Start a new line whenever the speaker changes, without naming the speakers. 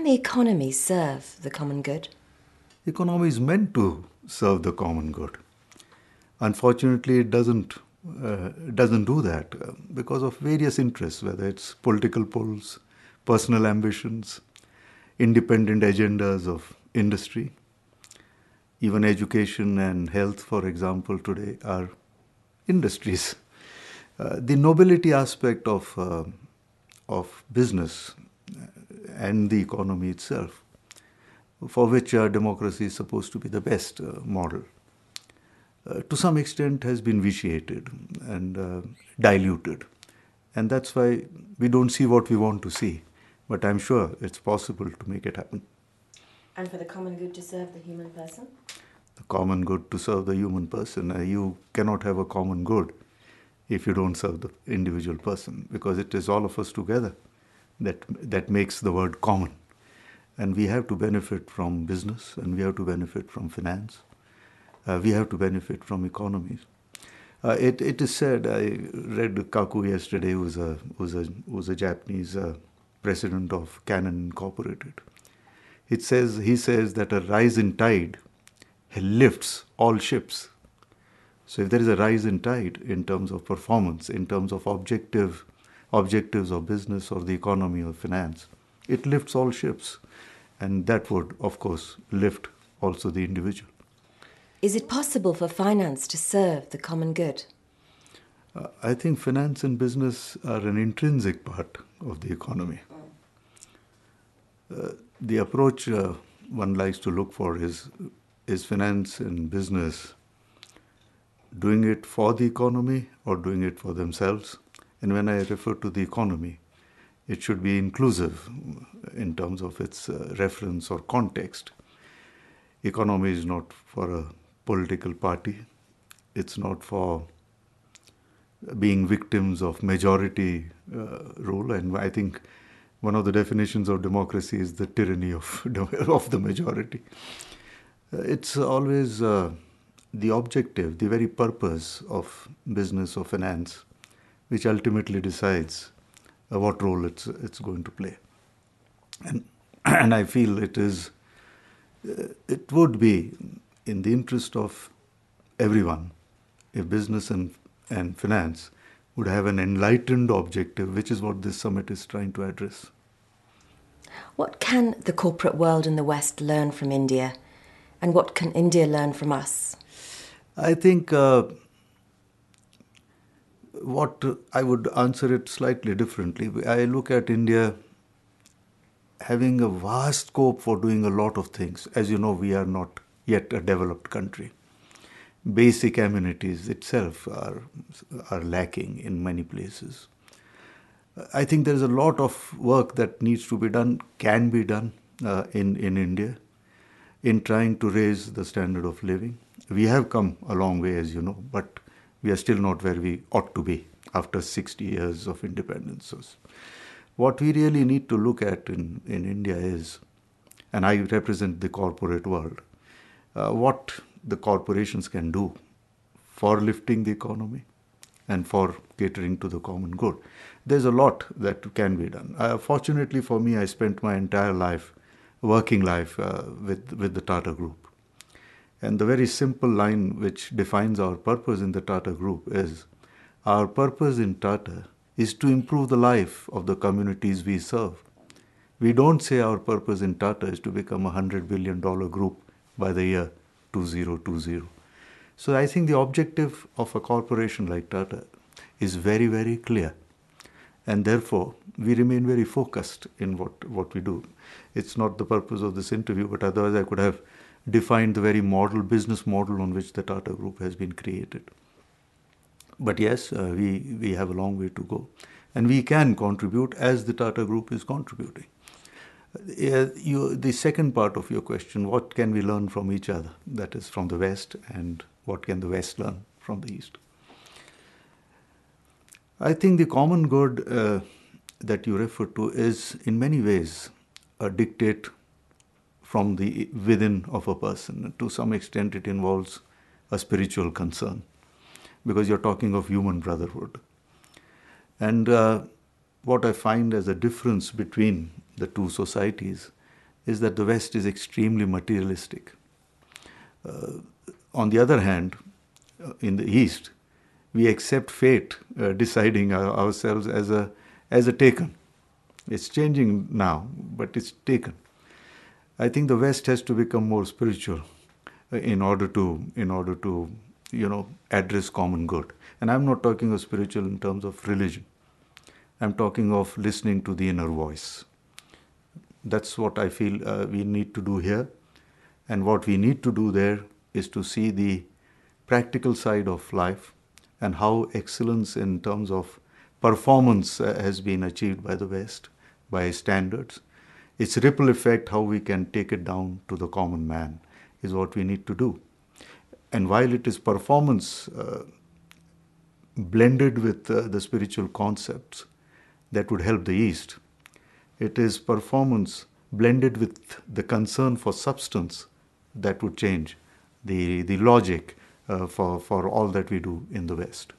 the economy serve the common good?
Economy is meant to serve the common good. Unfortunately, it doesn't do that because of various interests, whether it's political pulls, personal ambitions, independent agendas of industry. Even education and health, for example, today are industries. The nobility aspect of business and the economy itself, for which democracy is supposed to be the best model, to some extent has been vitiated and diluted. And that's why we don't see what we want to see. But I'm sure it's possible to make it happen.
And for the common good to serve the human person?
The common good to serve the human person. You cannot have a common good if you don't serve the individual person, because it is all of us together that makes the word common. And we have to benefit from business, and we have to benefit from finance. We have to benefit from economies. It is said, I read Kaku yesterday, who was a Japanese president of Canon Incorporated. He says that a rise in tide lifts all ships. So if there is a rise in tide in terms of performance, in terms of objectives of business or the economy or finance, it lifts all ships. And that would, of course, lift also the individual.
Is it possible for finance to serve the common good?
I think finance and business are an intrinsic part of the economy. The approach one likes to look for is finance and business doing it for the economy or doing it for themselves? And when I refer to the economy, it should be inclusive in terms of its reference or context. Economy is not for a political party. It's not for being victims of majority rule. And I think one of the definitions of democracy is the tyranny of the majority. It's always the objective, the very purpose of business or finance, which ultimately decides what role it's going to play. And I feel it would be in the interest of everyone if business and finance would have an enlightened objective, which is what this summit is trying to address.
What can the corporate world in the West learn from India? And what can India learn from us?
I think what I would answer it slightly differently. I look at India having a vast scope for doing a lot of things. As you know, we are not yet a developed country. Basic amenities itself are lacking in many places. I think there is a lot of work that needs to be done, can be done in India in trying to raise the standard of living. We have come a long way, as you know, but we are still not where we ought to be after 60 years of independence. So what we really need to look at in India is, and I represent the corporate world, what the corporations can do for lifting the economy and for catering to the common good. There's a lot that can be done. Fortunately for me, I spent my entire life, working life, with the Tata Group. And the very simple line which defines our purpose in the Tata Group is, our purpose in Tata is to improve the life of the communities we serve. We don't say our purpose in Tata is to become a $100 billion group by the year 2020. So I think the objective of a corporation like Tata is very, very clear. And therefore, we remain very focused in what we do. It's not the purpose of this interview, but otherwise I could have defined the very business model on which the Tata Group has been created. But yes, we have a long way to go. And we can contribute as the Tata Group is contributing. The second part of your question, what can we learn from each other? That is from the West, and what can the West learn from the East? I think the common good that you refer to is in many ways a dictate from the within of a person. To some extent it involves a spiritual concern, because you're talking of human brotherhood. And what I find as a difference between the two societies is that the West is extremely materialistic. On the other hand, in the East, we accept fate deciding ourselves as a taken. It's changing now, but it's taken. I think the West has to become more spiritual in order to address common good. And I'm not talking of spiritual in terms of religion. I'm talking of listening to the inner voice. That's what I feel we need to do here. And what we need to do there is to see the practical side of life and how excellence in terms of performance has been achieved by the West, by standards. Its ripple effect, how we can take it down to the common man, is what we need to do. And while it is performance blended with the spiritual concepts that would help the East, it is performance blended with the concern for substance that would change the logic for all that we do in the West.